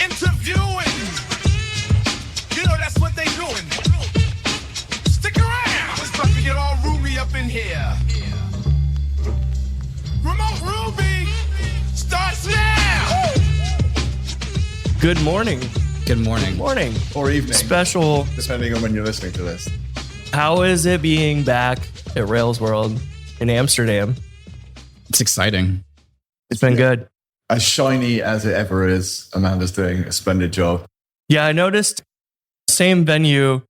interviewing. You know, that's what they doing. Stick around. It's about to get all roomy up in here. Remote Ruby starts now. Good morning. Good morning. Morning. Or evening. Special. Depending on when you're listening to this. How is it being back at Rails World in Amsterdam? It's exciting. It's been good. As shiny as it ever is, Amanda's doing a splendid job. Yeah, I noticed same venue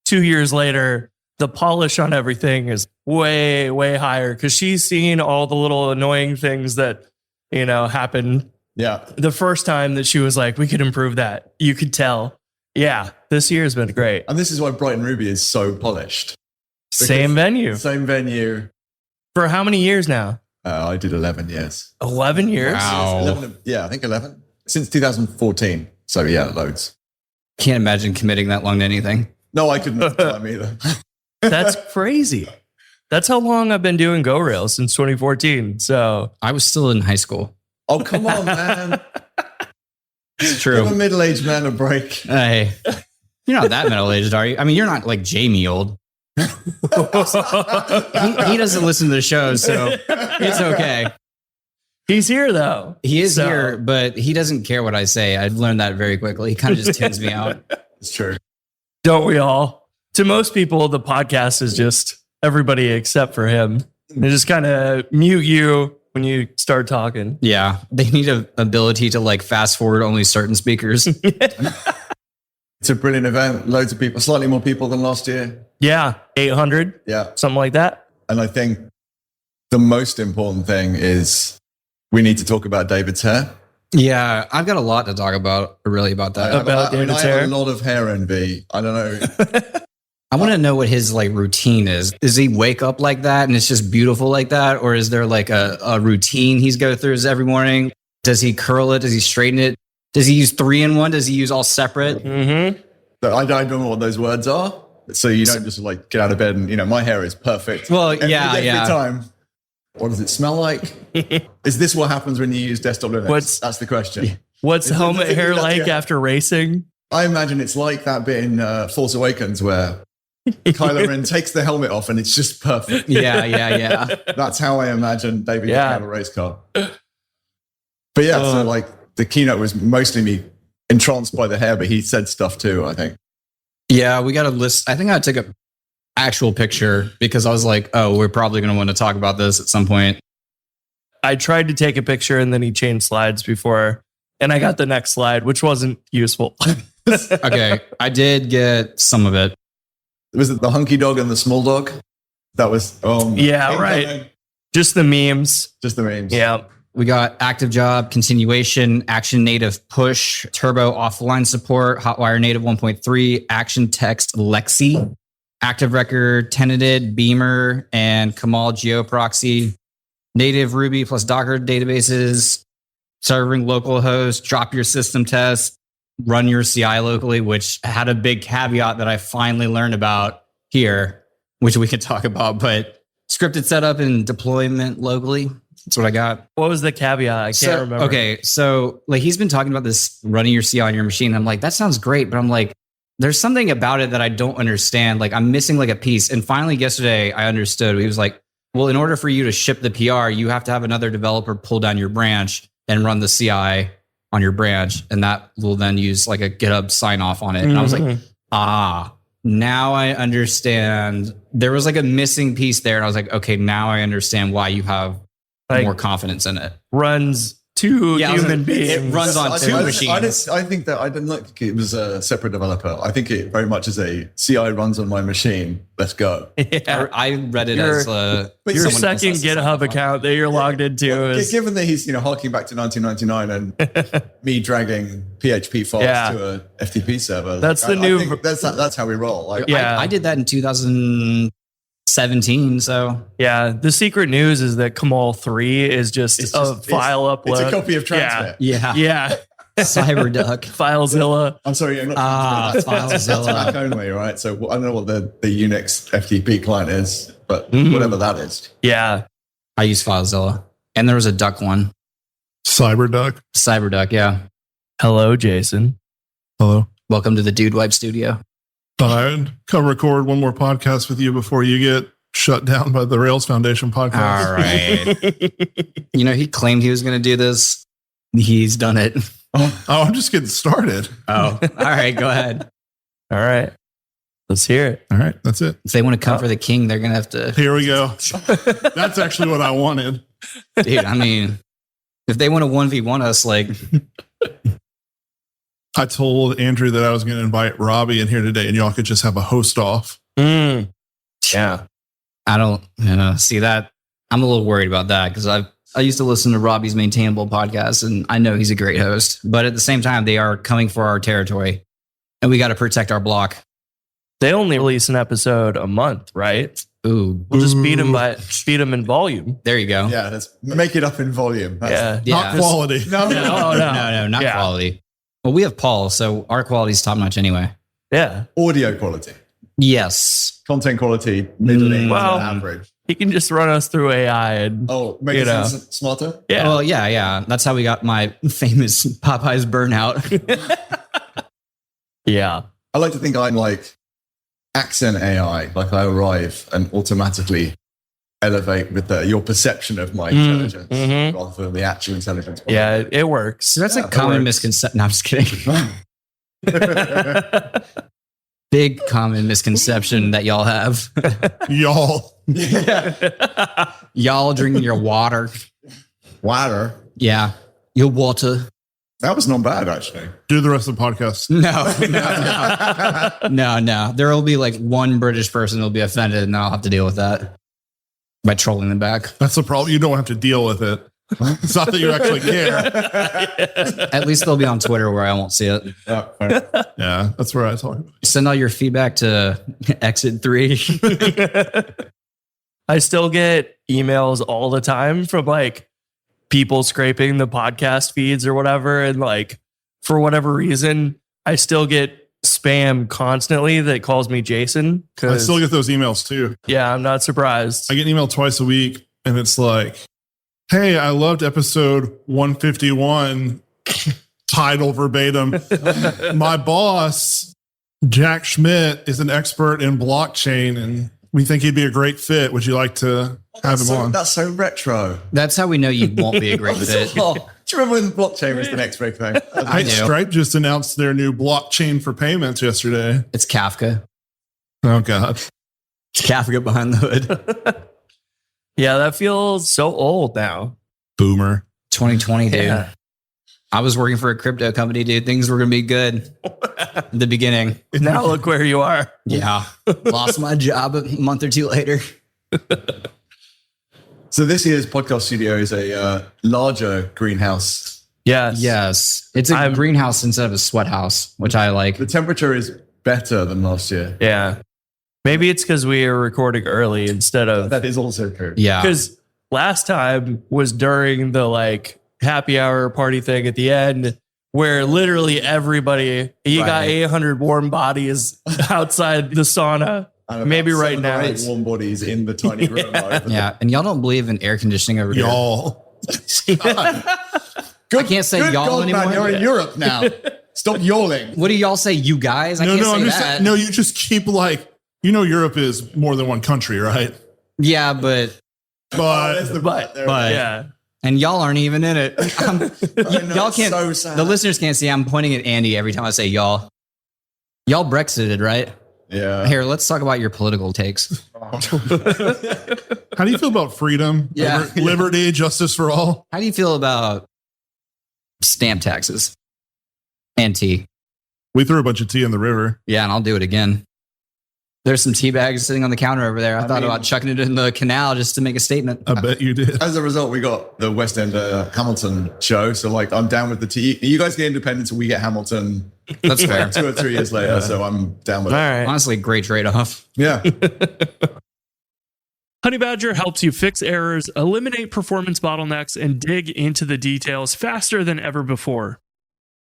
2 years later, the polish on everything is way, way higher because she's seen all the little annoying things that, happened. Yeah. The first time that she was like, we could improve that. You could tell. Yeah, this year's been great. And this is why Brighton Ruby is so polished. Same venue. Same venue. For how many years now? I did 11 years. 11 years? Wow. 11, yeah, I think 11. Since 2014. So yeah, loads. Can't imagine committing that long to anything. No, I couldn't time either. That's crazy. That's how long I've been doing Go Rails, since 2014. So I was still in high school. Oh, come on, man. It's Give true. a middle-aged man a break. Hey, you're not that middle-aged, are you? I mean, you're not like Jamie old. he doesn't listen to the show, so it's okay. he's here, though. He is So- here, but he doesn't care what I say. I've learned that very quickly. He kind of just tunes me out. It's true. Don't we all? To most people, the podcast is just everybody except for him. They just kind of mute you when you start talking. Yeah, they need an ability to like fast forward only certain speakers. It's a brilliant event. Loads of people, slightly more people than last year. Yeah, 800, Yeah. something like that. And I think the most important thing is we need to talk about David's hair. Yeah, I've got a lot to talk about, really, about that. About David's I hair? have a lot of hair envy. I don't know. I want to know what his like routine is. Does he wake up like that and it's just beautiful like that? Or is there like a routine he's go through every morning? Does he curl it? Does he straighten it? Does he use 3-in-1? Does he use all separate? Mm-hmm. So I don't know what those words are. So you don't just like get out of bed and, my hair is perfect. Well, every yeah. time. What does it smell like? Is this what happens when you use desktop Linux? That's the question. What's Is helmet it- hair yeah. like after racing? I imagine it's like that bit in Force Awakens where Kylo Ren takes the helmet off and it's just perfect. Yeah. That's how I imagine David Yeah. getting out of a race car. But yeah, so like the keynote was mostly me entranced by the hair, but he said stuff too, I think. Yeah, we got a list. I think I took an actual picture because I was like, oh, we're probably going to want to talk about this at some point. I tried to take a picture and then he changed slides before, and I got the next slide, which wasn't useful. Okay, I did get some of it. Was it the hunky dog and the small dog? That was, Yeah, right. Just the memes. Just the memes. Yeah. We got active job, continuation, action native push, turbo offline support, hotwire native 1.3, action text Lexi, active record, tenanted, Beamer, and Kamal geoproxy, native Ruby plus Docker databases, serving localhost, drop your system test, run your CI locally, which had a big caveat that I finally learned about here, which we could talk about, but scripted setup and deployment locally. That's what I got. What was the caveat? I can't remember. Okay, so like he's been talking about this running your CI on your machine. I'm like, that sounds great, but I'm like, there's something about it that I don't understand. Like I'm missing like a piece. And finally yesterday I understood. He was like, well, in order for you to ship the PR, you have to have another developer pull down your branch and run the CI on your branch. And that will then use like a GitHub sign off on it. And I was like, now I understand. There was like a missing piece there. And I was like, okay, now I understand why you have more confidence in it. Runs two human beings. It runs on two machines. I think that I didn't look. It was a separate developer. I think it very much is a CI runs on my machine. Let's go. Yeah. I read it as But Your someone second GitHub account that you're logged into is given that he's harking back to 1999 and me dragging PHP files to a FTP server. That's the I new. think that's how we roll. Like, Yeah. I did that in 2017. So Yeah, the secret news is that Kamal 3 is just a file upload. It's a copy of Transmit. Yeah. Cyberduck. FileZilla. I'm sorry, I'm not. That's FileZilla. Mac only, right? So I don't know what the Unix FTP client is, but whatever that is. Yeah. I use FileZilla, and there was a Duck one. Cyberduck, yeah. Hello, Jason. Hello. Welcome to the Dude Wipe Studio. I'd come record one more podcast with you before you get shut down by the Rails Foundation podcast. All right. He claimed he was going to do this. He's done it. Oh, I'm just getting started. Oh, all right. Go ahead. All right. Let's hear it. All right. That's it. If they want to come for the king, they're going to have to. Here we go. That's actually what I wanted. Dude, I mean, if they want to 1v1 us, like. I told Andrew that I was going to invite Robbie in here today and y'all could just have a host off. Yeah. I don't, see that. I'm a little worried about that because I used to listen to Robbie's Maintainable podcast and I know he's a great host, but at the same time, they are coming for our territory and we got to protect our block. They only release an episode a month, right? Ooh. We'll just beat them in volume. There you go. Yeah, let's make it up in volume. Yeah. Not quality. No, No, not quality. Well, we have Paul, so our quality's top notch anyway. Yeah. Audio quality. Yes. Content quality, middling, well, average. He can just run us through AI and Make it sound smarter? yeah. Well, yeah. That's how we got my famous Popeyes burnout. Yeah. I like to think I'm like accent AI, like I arrive and automatically elevate with your perception of my intelligence rather than the actual intelligence. Yeah, it works. So that's a common misconception. No, I'm just kidding. Big common misconception that y'all have. Y'all. Y'all drinking your water. Water. Yeah. Your water. That was not bad, actually. Do the rest of the podcast. No. There will be like one British person who will be offended and I'll have to deal with that by trolling them back. That's the problem. You don't have to deal with it. It's not that you actually care. At least they'll be on Twitter where I won't see it. Yeah, that's where I talk about. Send all your feedback to Exit 3. I still get emails all the time from like people scraping the podcast feeds or whatever. And like, for whatever reason, I still get spam constantly that calls me Jason. I still get those emails too. Yeah, I'm not surprised. I get an email twice a week and it's like, hey, I loved episode 151, title verbatim. My boss, Jack Schmidt, is an expert in blockchain and we think he'd be a great fit. Would you like to have him on? That's so retro. That's how we know you won't be a great fit. Do you remember when blockchain was the next big thing? Stripe just announced their new blockchain for payments yesterday. It's Kafka. Oh, God. It's Kafka behind the hood. Yeah, that feels so old now. Boomer. 2020, dude. Yeah. I was working for a crypto company, dude. Things were going to be good in the beginning. Now look where you are. Yeah. Lost my job a month or two later. So this year's podcast studio is a larger greenhouse. Yes. It's a greenhouse instead of a sweat house, which I like. The temperature is better than last year. Yeah. Maybe it's because we are recording early instead of... That is also true. Yeah. Because last time was during the like happy hour party thing at the end where literally everybody, you got 800 warm bodies outside the sauna. Maybe right now. Warm bodies in the tiny room. Yeah. And y'all don't believe in air conditioning over here. Y'all. I can't say y'all anymore. Man, you're in Europe now. Stop yawling. What do y'all say, you guys? I can't say that. No, you just keep like, Europe is more than one country, right? Yeah, but yeah. And y'all aren't even in it. Y'all can't. So sad. The listeners can't see. I'm pointing at Andy every time I say y'all. Y'all Brexited, right? Yeah. Here, let's talk about your political takes. How do you feel about freedom? Yeah. Liberty, justice for all? How do you feel about stamp taxes and tea? We threw a bunch of tea in the river. Yeah, and I'll do it again. There's some tea bags sitting on the counter over there. I thought about chucking it in the canal just to make a statement. I bet you did. As a result, we got the West End Hamilton show. So, like, I'm down with the tea. You guys get Independence and we get Hamilton. That's fair. 2 or 3 years later. So I'm down with All it. right. Honestly, great trade-off. Yeah. Honeybadger helps you fix errors, eliminate performance bottlenecks, and dig into the details faster than ever before.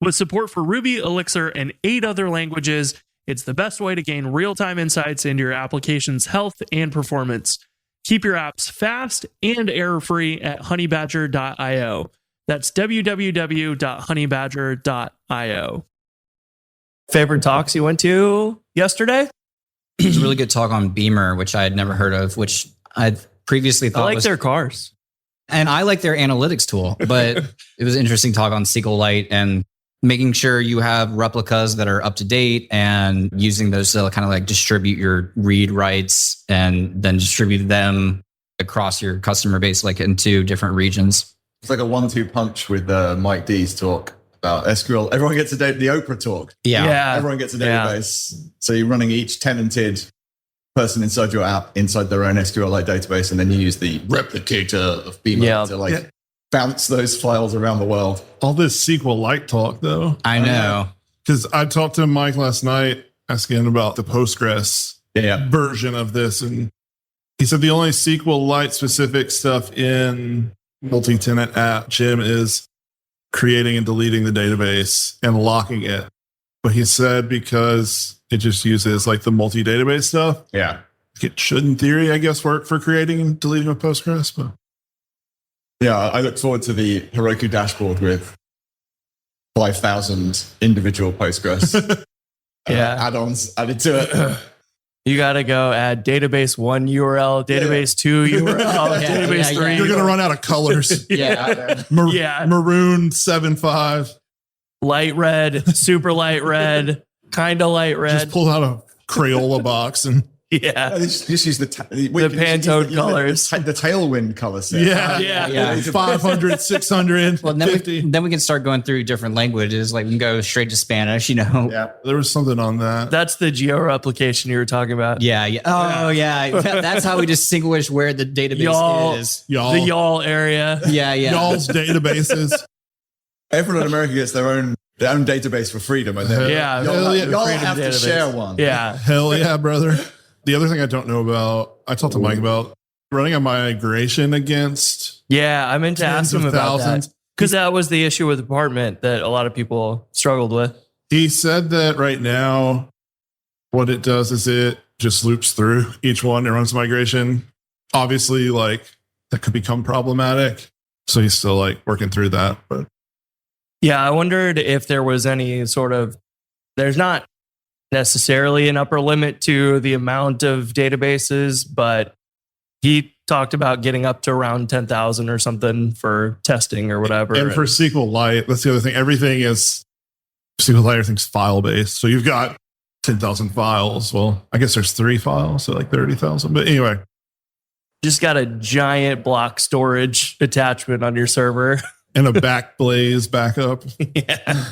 With support for Ruby, Elixir, and 8 other languages, it's the best way to gain real-time insights into your application's health and performance. Keep your apps fast and error-free at honeybadger.io. That's www.honeybadger.io. Favorite talks you went to yesterday? There's a really good talk on Beamer, which I had never heard of, which I previously I thought like was, their cars. and I like their analytics tool, but it was an interesting talk on SQLite and making sure you have replicas that are up to date and using those to kind of like distribute your read writes and then distribute them across your customer base, like into different regions. It's like a 1-2 punch with Mike D's talk about SQL. Everyone gets the Oprah talk. Yeah. Everyone gets a database. So you're running each tenanted person inside your app, inside their own SQLite database, and then you use the replicator of Beamer to bounce those files around the world. All this SQLite talk, though. I know. Because I talked to Mike last night asking about the Postgres version of this, and he said the only SQLite specific stuff in multi-tenant app, Jim, is creating and deleting the database and locking it. But he said because it just uses like the multi-database stuff. Yeah. It should, in theory, I guess, work for creating and deleting a Postgres. But yeah, I look forward to the Heroku dashboard with 5,000 individual Postgres add-ons added to it. You got to go add database 1 URL, database 2 URL, database 3. You're going to run out of colors. Maroon 7.5. Light red, super light red, kind of light red. Just pull out a Crayola box and Just use the Pantone colors. The Tailwind color set. 500, 600, Well, then we can start going through different languages. Like we can go straight to Spanish, Yeah. There was something on that. That's the geo-replication you were talking about. Yeah. Oh, yeah. That's how we distinguish where the database is. The y'all area. Yeah. Y'all's databases. Everyone in America gets their own database for freedom. I think. Y'all have to share one. Yeah. Hell yeah, brother. The other thing I don't know about, I talked to Mike about running a migration against. Yeah, I meant to ask him about that. Because that was the issue with Apartment that a lot of people struggled with. He said that right now, what it does is it just loops through each one and runs migration. Obviously, like that could become problematic. So he's still like working through that. But yeah, I wondered if there was any sort of, there's not necessarily an upper limit to the amount of databases, but he talked about getting up to around 10,000 or something for testing or whatever. And for SQLite, that's the other thing. SQLite, everything's file based. So you've got 10,000 files. Well, I guess there's 3 files, so like 30,000. But anyway. Just got a giant block storage attachment on your server. And a Backblaze backup. Yeah.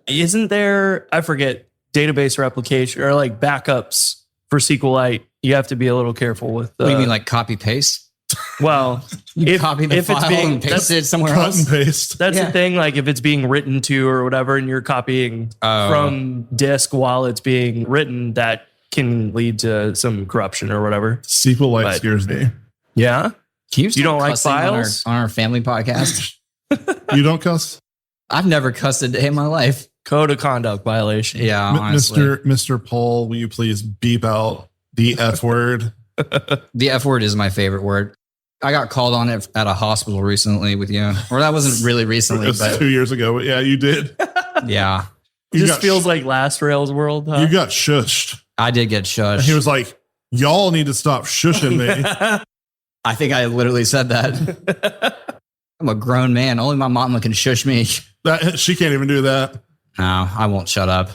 Isn't there, I forget, database replication or like backups for SQLite? You have to be a little careful with. What do you mean, like copy paste? Well, if copy the file and paste it somewhere cut else. And paste. That's the thing. Like if it's being written to or whatever, and you're copying from disk while it's being written, that can lead to some corruption or whatever. SQLite scares me. Yeah. You don't like files on our family podcast? You don't cuss? I've never cussed a day in my life. Code of conduct violation. Yeah, honestly. Mr. Paul, will you please beep out the F word? The F word is my favorite word. I got called on it at a hospital recently with you. Or that wasn't really recently, It was but 2 years ago. But yeah, you did. yeah. It just feels like last Rails world. Huh? You got shushed. I did get shushed. And he was like, y'all need to stop shushing me. I think I literally said that. I'm a grown man. Only my mama can shush me. She can't even do that. No, I won't shut up.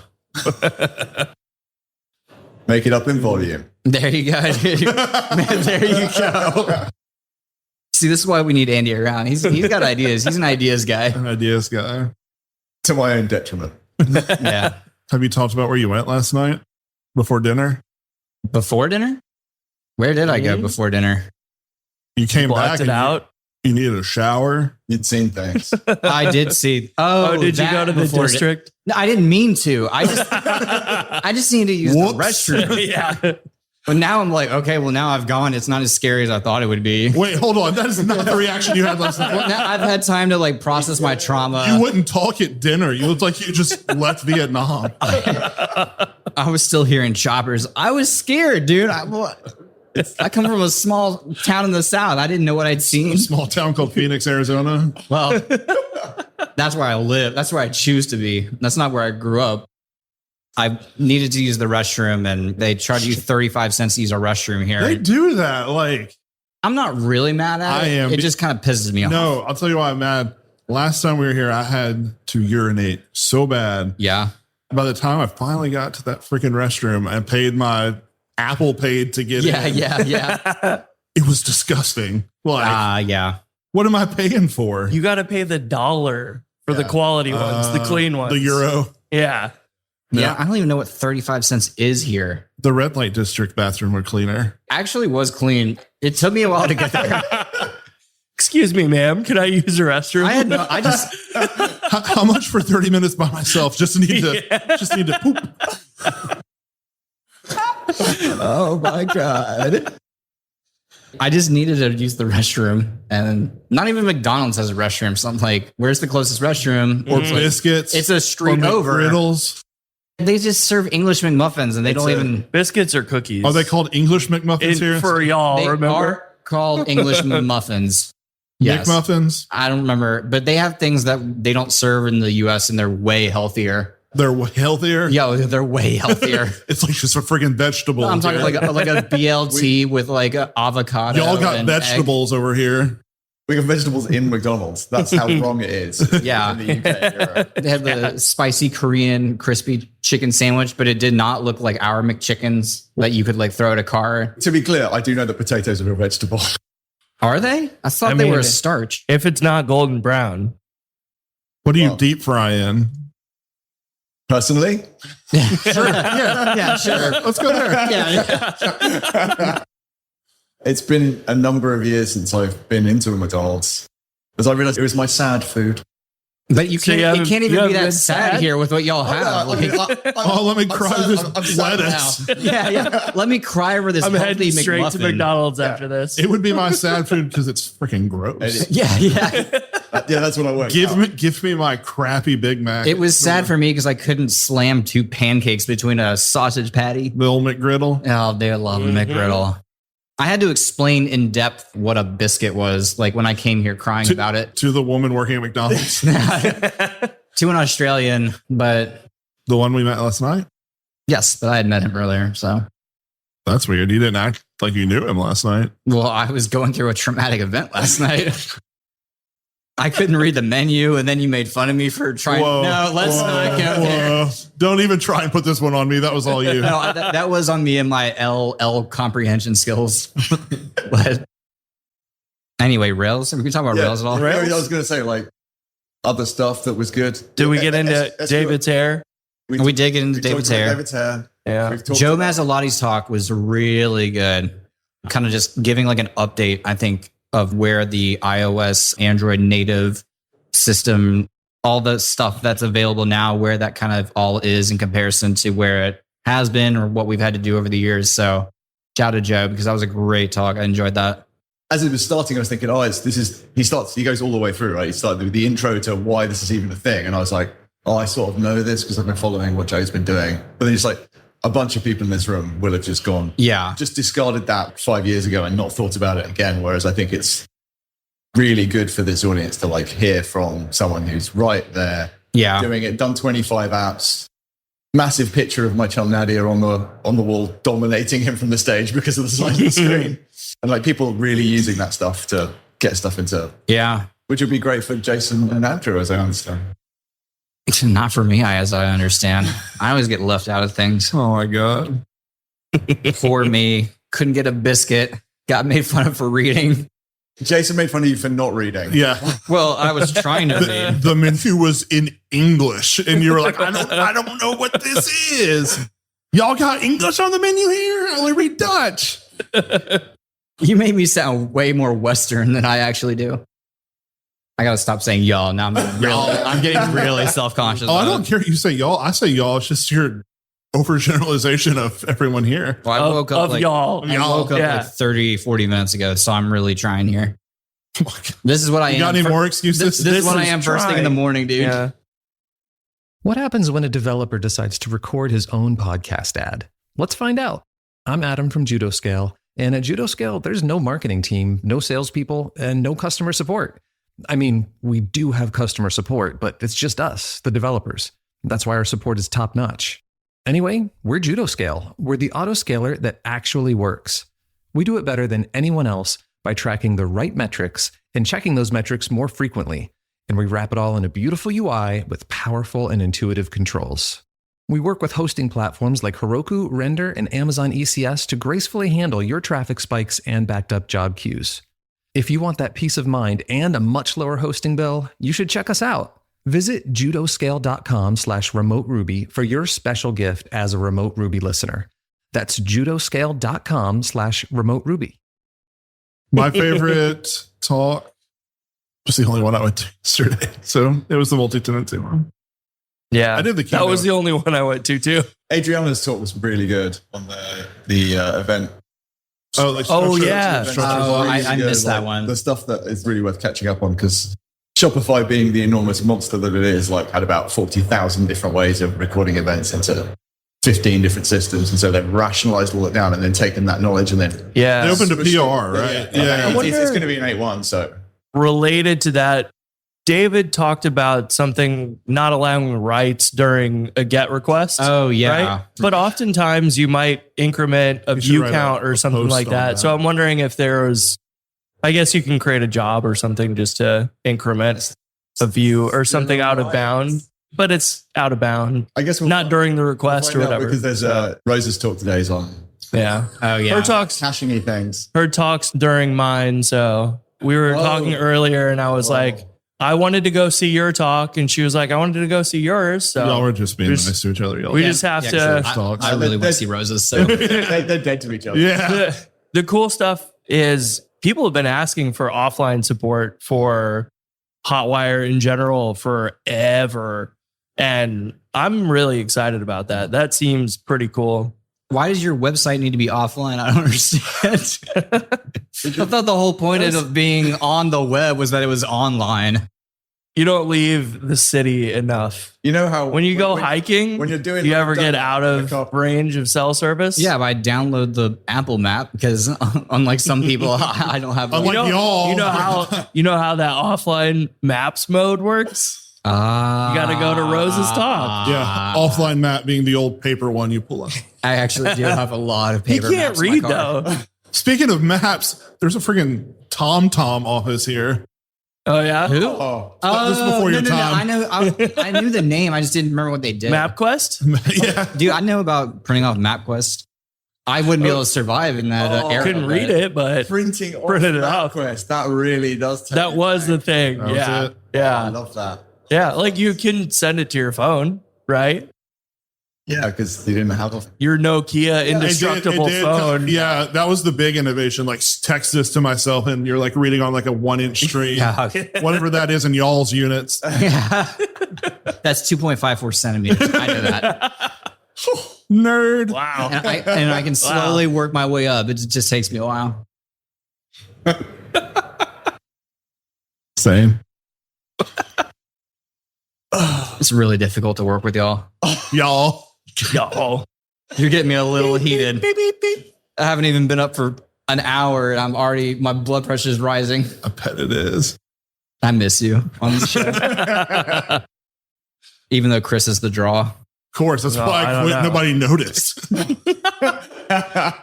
Make it up in volume. There you go. Man, there you go. See, this is why we need Andy around. He's got ideas. He's an ideas guy. An ideas guy. To my own detriment. Yeah. Have you talked about where you went last night before dinner? Before dinner? Where did I go before dinner? You came Blocked back it out. You needed a shower. You'd seen things. I did see. Oh, did you go to the district? No, I didn't mean to. I just needed to use the restroom. Yeah. But now I'm like, okay, well, now I've gone. It's not as scary as I thought it would be. Wait, hold on. That is not the reaction you had last night. Well, now I've had time to like process my trauma. You wouldn't talk at dinner. You looked like you just left Vietnam. I was still hearing choppers. I was scared, dude. I come from a small town in the South. I didn't know what I'd A seen. small town called Phoenix, Arizona. Well, that's where I live. That's where I choose to be. That's not where I grew up. I needed to use the restroom, and they charge you 35 cents to use a restroom here. They do that. Like, I'm not really mad at it. I am. It just kind of pisses me off. no, I'll tell you why I'm mad. Last time we were here, I had to urinate so bad. Yeah. By the time I finally got to that freaking restroom, I paid my Apple paid to get in. Yeah. It was disgusting. Like, Yeah. what am I paying for? You got to pay the dollar for the quality ones, the clean ones. The euro. Yeah. Yeah. I don't even know what 35 cents is here. The red light district bathroom were cleaner. Actually was clean. It took me a while to get there. Excuse me, ma'am. Can I use the restroom? I just How much for 30 minutes by myself? Just need to poop. oh my God. I just needed to use the restroom, and not even McDonald's has a restroom. So I'm like, where's the closest restroom? Or biscuits. It's a street or over. McGriddles. They just serve English McMuffins, and they don't even. Biscuits or cookies. Are they called English McMuffins here? For y'all, They remember? are called English McMuffins. Yes. McMuffins? I don't remember, but they have things that they don't serve in the US, and they're way healthier. They're healthier? Yeah, they're way healthier. It's like just a freaking vegetable. I'm talking like a BLT with like an avocado. Y'all got and vegetables over here. We got vegetables in McDonald's. That's how wrong it is. Yeah. In the UK and Europe. They had the spicy Korean crispy chicken sandwich, but it did not look like our McChickens that you could like throw at a car. To be clear, I do know that potatoes are a vegetable. Are they? I thought they were a starch. If it's not golden brown. What do you Well- deep fry in? Personally, Sure. Yeah, sure. Let's go there. Yeah. it's been a number of years since I've been into a McDonald's. Because I realized it was my sad food. But you So can't, you it haven't- can't you even be haven't that been sad sad? here with what y'all have. Like, Oh, let me cry. sad. This I'm sad lettuce. now. yeah. Let me cry over this I'm healthy heading straight to McMuffin. McDonald's after this. It would be my sad food because it's freaking gross. Yeah. Yeah, that's what I worked Give out. me my crappy Big Mac. It was sad for me because I couldn't slam two pancakes between a sausage patty. Bill McGriddle. Oh, they love a McGriddle. I had to explain in depth what a biscuit was, like when I came here crying about it To the woman working at McDonald's. to an Australian. But The one we met last night. yes, but I had met him earlier. So, That's weird. You didn't act like you knew him last night. well, I was going through a traumatic event last night. I couldn't read the menu, and then you made fun of me for trying. No, let's not go there. Don't even try and put this one on me. That was all you. No, that was on me and my L comprehension skills. But anyway, Rails. We can talk about Rails at all. I was going to say, like, other stuff that was good. Did we get into David's hair? We did get into we talked David's about hair. David's hair. Yeah. We've talked Joe about- Mazzelotti's talk was really good. Kind of just giving like an update, I think, of where the iOS, Android native system, all the stuff that's available now, where that kind of all is in comparison to where it has been or what we've had to do over the years. So shout out to Joe because that was a great talk. I enjoyed that. As it was starting, I was thinking, he goes all the way through, right? He started with the intro to why this is even a thing. And I was like, oh, I sort of know this because I've been following what Joe's been doing. But then it's like, a bunch of people in this room will have just gone, Yeah. just discarded that 5 years ago and not thought about it again. Whereas I think it's really good for this audience to like hear from someone who's right there Yeah. doing it, done 25 apps, massive picture of my chum Nadia on the wall, dominating him from the stage because of the size of the screen. And like people really using that stuff to get stuff into, Yeah. which would be great for Jason and Andrew, as I understand. Not for me, as I understand. I always get left out of things. Oh my God. Poor me. Couldn't get a biscuit. Got made fun of for reading. Jason made fun of you for not reading. Yeah. Well, I was trying to read. The menu was in English. And you were like, I don't know what this is. Y'all got English on the menu here? I only read Dutch. You made me sound way more Western than I actually do. I gotta stop saying y'all. Now I'm getting really self-conscious. Oh, I about don't it. care if you say y'all. I say y'all. It's just your overgeneralization of everyone here. Well, I woke up Of like, y'all. I woke up Yeah. like 30, 40 minutes ago, so I'm really trying here. This is what I You am. got any fir- more excuses? This is what I is am first thing in the trying. morning, dude. Yeah. What happens when a developer decides to record his own podcast ad? Let's find out. I'm Adam from JudoScale, And at Judo Scale, there's no marketing team, no salespeople, and no customer support. I mean, we do have customer support, but it's just us, the developers. That's why our support is top notch. Anyway, we're Judo Scale. We're the autoscaler that actually works. We do it better than anyone else by tracking the right metrics and checking those metrics more frequently. And we wrap it all in a beautiful UI with powerful and intuitive controls. We work with hosting platforms like Heroku, Render, and Amazon ECS to gracefully handle your traffic spikes and backed up job queues. If you want that peace of mind and a much lower hosting bill, you should check us out. Visit judoscale.com/remote Ruby for your special gift as a remote Ruby listener. That's judoscale.com/remote Ruby. My favorite talk was the only one I went to yesterday. So it was the multi-tenancy one. Yeah, I did the that keynote. was the only one I went to too. Adriana's talk was really good on the event. Oh, like Oh, structure- yeah. structure Oh, blocks. I missed that Like, one. The stuff that is really worth catching up on, because Shopify, being the enormous monster that it is, like had about 40,000 different ways of recording events into 15 different systems. And so they've rationalized all it down and then taken that knowledge and then Yeah, They opened a PR, right? Yeah. I It's wonder- going to be an 8.1. So related to that, David talked about something not allowing writes during a GET request. Oh, yeah. Right? But oftentimes you might increment a You should view write count a or something post like on that. that. So I'm wondering if there was, I guess you can create a job or something just to increment a view or something out of bound, but it's out of bound, I guess not during the request or find out, whatever. because there's Rose's talk today is on Yeah. Oh, yeah. Her talks caching things. during mine. So we were Whoa. talking earlier and I was Whoa. like, I wanted to go see your talk. And she was like, I wanted to go see yours. So Y'all were just being Just- nice to each other. Y'all. we just have to. I really want to see roses. So They're dead to each other. Yeah. The cool stuff is people have been asking for offline support for Hotwire in general forever. And I'm really excited about that. That seems pretty cool. why does your website need to be offline? I don't understand. I thought the whole point of being on the web was that it was online. You don't leave the city enough. You know how When you go hiking, when you're doing you like ever that- get out of range of cell service? Yeah, but I download the Apple map because unlike some people, I don't have. Unlike y'all. You know how that offline maps mode works? You got to go to Rose's talk. Yeah. Offline map being the old paper one you pull out. I actually do have a lot of He paper. can't maps in my read car. though. Speaking of maps, there's a friggin' TomTom office here. Oh yeah, Who? Oh, This is before your time. I knew the name. I just didn't remember what they did. MapQuest. Yeah. Dude, I know about printing off MapQuest. I wouldn't be able to survive in that era. Couldn't read it, but printing Printed it off. MapQuest. That really does. Take that me was back. the thing. That was Yeah, it. I yeah, love that. yeah. Like you can send it to your phone, right? Yeah, because they didn't have a. Your Nokia indestructible It did. phone. Yeah, that was the big innovation. Like text this to myself, and you're like reading on like a 1-inch screen. Yeah. Whatever that is in y'all's units. Yeah. That's 2.54 centimeters. I know that. Nerd. Wow. And I can slowly work my way up. It just takes me a while. Same. It's really difficult to work with y'all. Y'all. Yo. You're getting me a little heated. I haven't even been up for an hour and I'm already, my blood pressure is rising. I bet it is. I miss you on the show. Even though Chris is the draw. Of course, that's No, why I I don't quit. know. Nobody noticed.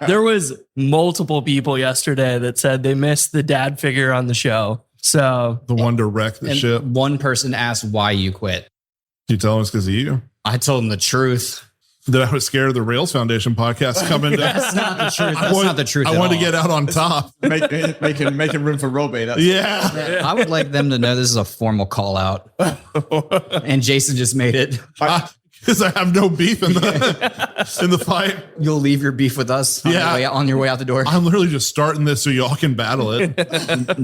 There was multiple people yesterday that said they missed the dad figure on the show. So The one to wreck the And ship. one person asked why you quit. You tell us because of you. I told him the truth. That I was scared of the Rails Foundation podcast coming That's to. not the truth. That's not the truth. I at wanted all. to get out on top. making room for Robbie. That's Yeah. I would like them to know this is a formal call out. And Jason just made it. Because I have no beef in the fight. You'll leave your beef with us on, Yeah. on your way out the door. I'm literally just starting this so y'all can battle it.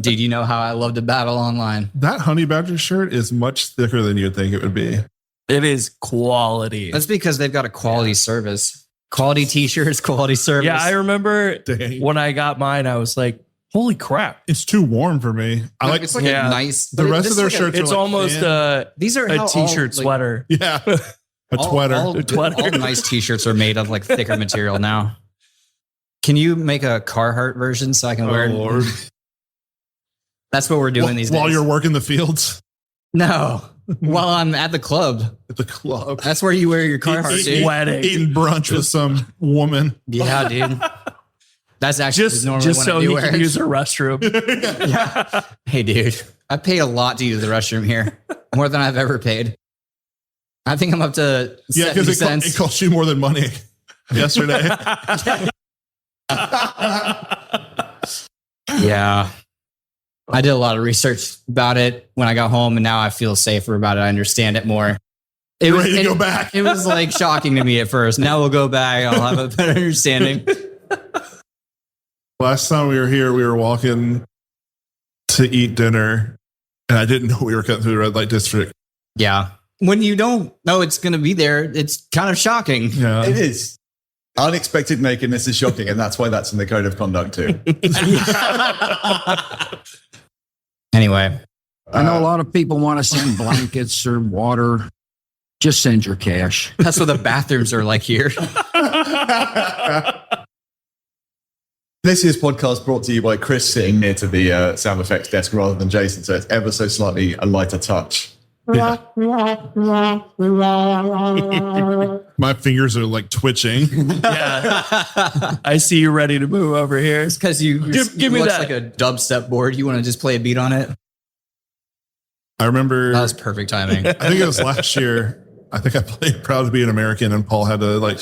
Dude, you know how I love to battle online. That Honeybadger shirt is much thicker than you'd think it would be. it is quality. That's because they've got a quality service. Quality t-shirts, quality service. Yeah, I remember Dang. when I got mine, I was like, holy crap. It's too warm for me. I like it's like Yeah. a nice. the rest of their shirts. It's are like almost thin. These are a how t-shirt all, like, sweater. Yeah. A all- sweater. All, A sweater. all nice t-shirts are made of like thicker material now. Can you make a Carhartt version so I can wear it? Lord. That's what we're doing these days. While you're working the fields No, while I'm at the club. at the club. That's where you wear your Carhartt, dude. Sweating. Eating brunch with some woman. Yeah, dude. That's actually normally Just when so I he do wear can it. use a restroom. Hey, dude, I pay a lot to use the restroom here, more than I've ever paid. I think I'm up to Yeah, 70 because cents. it cost you more than money yesterday. Yeah. I did a lot of research about it when I got home, and now I feel safer about it. I understand it more. It Ready to go back. It was like shocking to me at first. Now we'll go back. I'll have a better understanding. Last time we were here, we were walking to eat dinner, and I didn't know we were cutting through the red light district. Yeah. When you don't know it's going to be there, it's kind of shocking. Yeah. It is. Unexpected nakedness is shocking, and that's why that's in the code of conduct too. Anyway, I know a lot of people want to send blankets or water. Just send your cash. that's what the bathrooms are like here. This year's podcast brought to you by Chris sitting near to the sound effects desk rather than Jason, so it's ever so slightly a lighter touch. My fingers are like twitching. Yeah. I see you ready to move over here. It's because you Give me looks that. like a dubstep board. You want to just play a beat on it? I remember, That was perfect timing. I think it was last year. I think I played Proud to Be an American, and Paul had to like,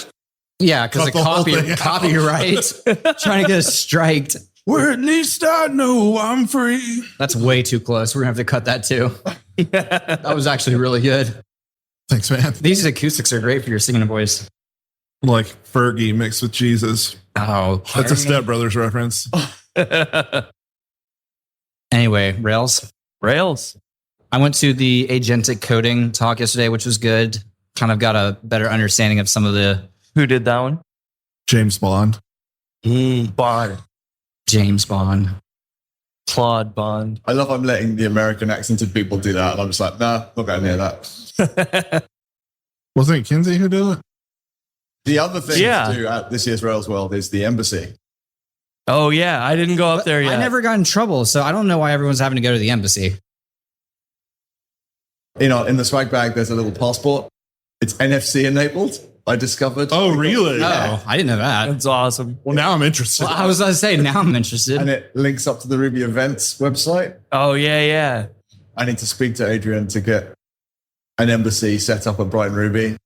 Yeah, because Cut the whole thing out. copyright. Trying to get us striked. where at least I know I'm free. That's way too close. We're going to have to cut that too. That was actually really good. Thanks, man. These acoustics are great for your singing voice. Like Fergie mixed with Jesus. Oh, That's a Step Brothers reference. Anyway, Rails. Rails. I went to the agentic coding talk yesterday, which was good. Kind of got a better understanding of some of the Who did that one? James Bond. Bond. James Bond. Claude Bond. I love I'm letting the American accented people do that, and I'm just like, nah, not going near that. Wasn't it Kinsey who did it? The other thing Yeah. to do at this year's Rails World is the embassy. Oh, yeah. I didn't go up there yet. I never got in trouble, so I don't know why everyone's having to go to the embassy. You know, in the swag bag, there's a little passport. It's NFC enabled, I discovered. Oh, really? Oh, I didn't know that. That's awesome. Well, now I'm interested. Well, I was going to say, now I'm interested. And it links up to the Ruby events website. Oh, yeah, yeah. I need to speak to Adrian to get an embassy set up at Brighton Ruby.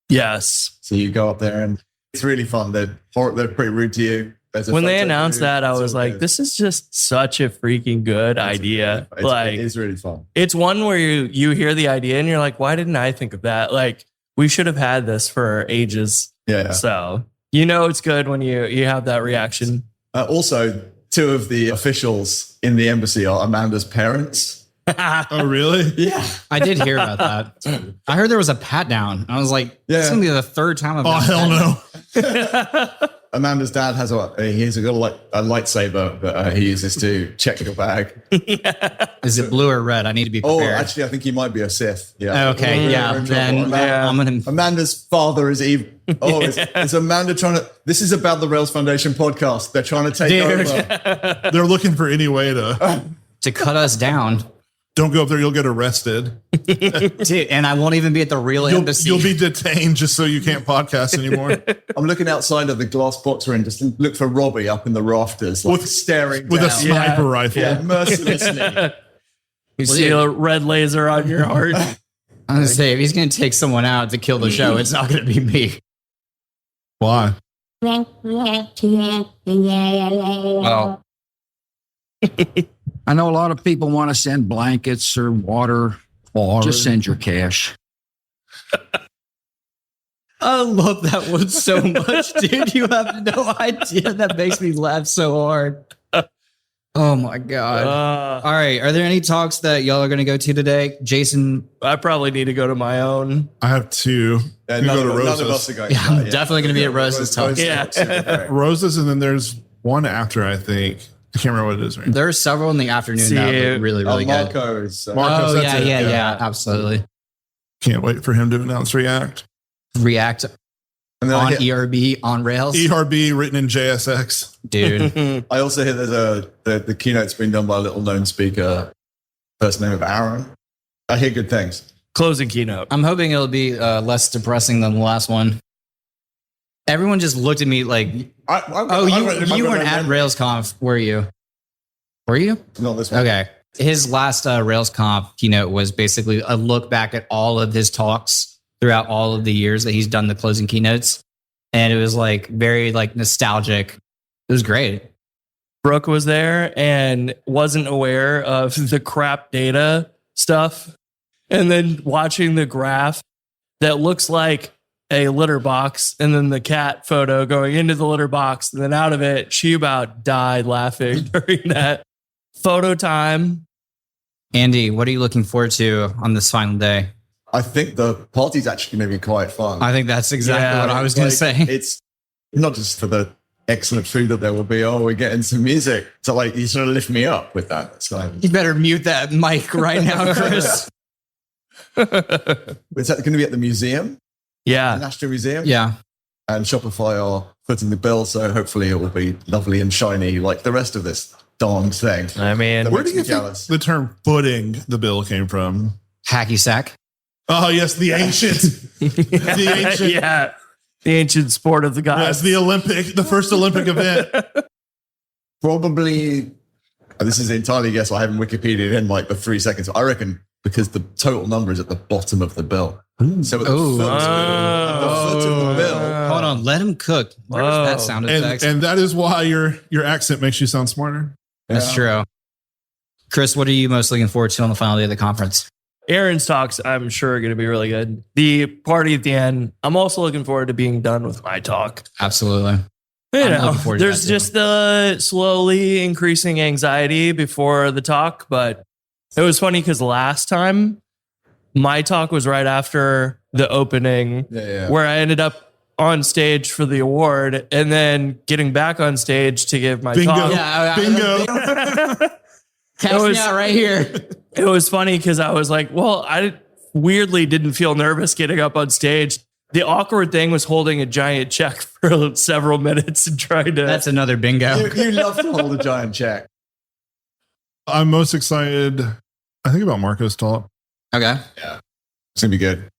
Yes. So you go up there and it's really fun. They're pretty rude to you. There's a When they photo announced booth. that, I It's was all like, good. this is just such a freaking good idea. It is really fun. It's one where you hear the idea and you're like, why didn't I think of that? Like, we should have had this for ages. Yeah. So, it's good when you have that reaction. Also, two of the officials in the embassy are Amanda's parents. Oh, really? Yeah. I did hear about that. I heard there was a pat down. I was like, this is going to be the third time I've Oh, done hell that. no. Amanda's dad has got a lightsaber that he uses to check your bag. Is it blue or red? I need to be Oh, prepared. actually, I think he might be a Sith. Yeah. Okay, yeah. We're in Then trouble. I'm going to. Amanda's father is evil. Oh, is Amanda trying to? This is about the Rails Foundation podcast. They're trying to take Dude. over. They're looking for any way To cut us down. don't go up there, you'll get arrested. Dude, and I won't even be at the real embassy. You'll be detained just so you can't podcast anymore. I'm looking outside of the glass box room, just look for Robbie up in the rafters, like staring With down. a sniper rifle. Yeah, mercilessly. You see a red laser on your heart. I'm going to say, if he's going to take someone out to kill the show, it's not going to be me. Why? Well, I know a lot of people want to send blankets or water. Just send your cash. I love that one so much, dude. You have no idea. That makes me laugh so hard. Oh my God. All right. Are there any talks that y'all are going to go to today? Jason? I probably need to go to my own. I have two. Yeah, You none, go to of, none of us Rose's. are going. Yeah, to that, I'm definitely going to be at Rose's talk. Yeah. Rose's, and then there's one after, I think. I can't remember what it is right now. There are several in the afternoon that are really, really good. Marco is. Marco, Oh, that's yeah, it. yeah. Absolutely. Can't wait for him to announce React. React. And then on I, hear, ERB on Rails. ERB written in JSX. Dude. I also hear there's the keynote's been done by a little known speaker, first name of Aaron. I hear good things. Closing keynote. I'm hoping it'll be less depressing than the last one. Everyone just looked at me like, you weren't at RailsConf, were you? Were you? Not this one. Okay. His last RailsConf keynote was basically a look back at all of his talks throughout all of the years that he's done the closing keynotes. And it was like very like nostalgic. It was great. Brooke was there and wasn't aware of the crap data stuff. And then watching the graph that looks like a litter box and then the cat photo going into the litter box and then out of it, she about died laughing during that photo time. Andy, what are you looking forward to on this final day? I think the party's actually going to be quite fun. I think that's exactly what I was going to say. It's not just for the excellent food that there will be. Oh, we're getting some music. So like, you sort of lift me up with that. It's like, You better mute that mic right now, Chris. is that going to be at the museum? The Yeah. National Museum? Yeah. And Shopify are footing the bill. So hopefully it will be lovely and shiny like the rest of this darn thing. I mean, That Where makes do you me think jealous. the term footing the bill came from? Hacky sack. Oh, yes, the ancient. The ancient. yeah. The ancient sport of the Yes, gods. the first Olympic event. Probably, this is entirely guess. I haven't Wikipedia in like the 3 seconds. I reckon because the total number is at the bottom of the bill. So at the Oh. foot of the bill. Hold on, let him cook. Where's that sound effect? And that is why your accent makes you sound smarter. That's true. Chris, what are you most looking forward to on the final day of the conference? Aaron's talks, I'm sure, are going to be really good. The party at the end, I'm also looking forward to being done with my talk. Absolutely. You I'm know, looking forward to there's that too. just the slowly increasing anxiety before the talk, but it was funny because last time my talk was right after the opening Yeah. where I ended up on stage for the award and then getting back on stage to give my Bingo. talk. Yeah, Bingo. Catch It was- me out right here. It was funny because I was like, well, I weirdly didn't feel nervous getting up on stage. The awkward thing was holding a giant check for several minutes and trying to. That's another bingo. You love to hold a giant check. I'm most excited, I think, about Marco's talk. Okay. It's going to be good.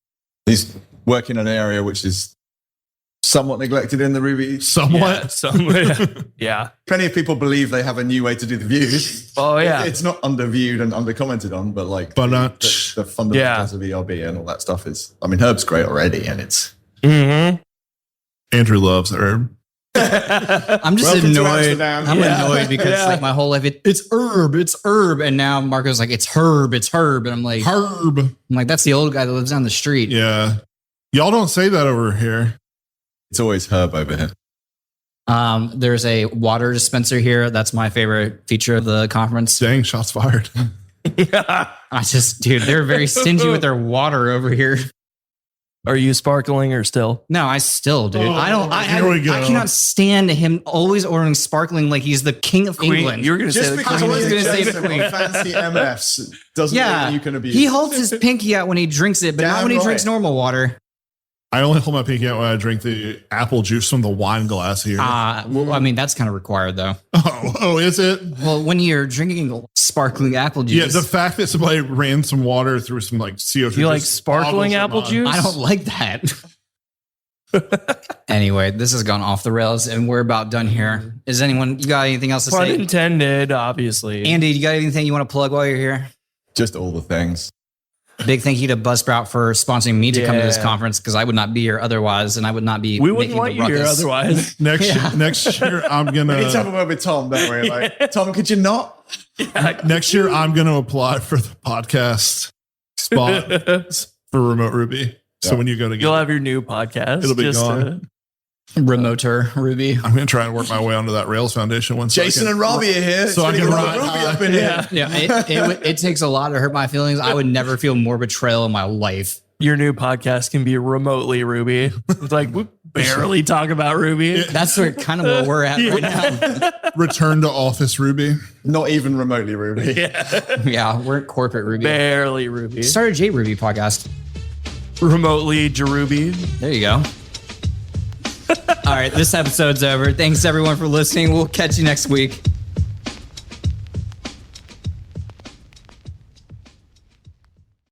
He's working in an area which is somewhat neglected in the Ruby. Somewhat. Yeah. Plenty of people believe they have a new way to do the views. Oh, yeah. It's not underviewed and undercommented on, but like But the fundamentals of ERB and all that stuff is, I mean, Herb's great already and it's, Mm-hmm. Andrew loves Herb. I'm just Welcome to annoyed. Amsterdam. I'm Yeah. annoyed because Yeah. like my whole life, it's herb. And now Marco's like, it's herb. And I'm like, Herb. that's the old guy that lives down the street. Yeah. Y'all don't say that over here. it's always Herb over here. There's a water dispenser here. That's my favorite feature of the conference. Dang, shots fired. Dude, they're very stingy with their water over here. Are you sparkling or still? No, I still, dude. Here we go. I cannot stand him always ordering sparkling like he's the king of England. You were going to say Just the because I was he's gonna say adjacent Queen. with fancy MFs doesn't yeah, mean you can abuse he it. holds his pinky out when he drinks it, but not Damn when he right. drinks normal water. I only hold my pinky out when I drink the apple juice from the wine glass here. Well, I mean, that's kind of required, though. Oh, is it? Well, when you're drinking sparkling apple juice, Yeah, the fact that somebody ran some water through some like CO2. You like just sparkling boggles apple your mind. juice? I don't like that. Anyway, this has gone off the rails, and we're about done here. Is anyone? You got anything else to Pun say? intended, obviously. Andy, you got anything you want to plug while you're here? Just all the things. Big thank you to Buzzsprout for sponsoring me to come to this Yeah. conference because I would not be here otherwise, and I would not be. we wouldn't making want the you here ruckus. otherwise. Next year, I'm We need to have gonna a word with Tom, don't we? Like, Tom, could you not? next year I'm gonna apply for the podcast spot for Remote Ruby. So Yeah. when you go to You'll get, have your new podcast. It'll be gone. Remoter Ruby. I'm gonna try and work my way onto that Rails Foundation one. so I Jason can- and Robbie are here. So I It's can really ride good Robbie high. up in here. Yeah. Yeah, it takes a lot to hurt my feelings. I would never feel more betrayal in my life. Your new podcast can be remotely Ruby. It's like we barely talk about Ruby. That's kind of where we're at right now. Return to office Ruby. Not even remotely Ruby. Yeah, we're corporate Ruby. Barely Ruby. Start a J Ruby podcast. Remotely Jeruby. There you go. All right, this episode's over. Thanks everyone for listening. We'll catch you next week.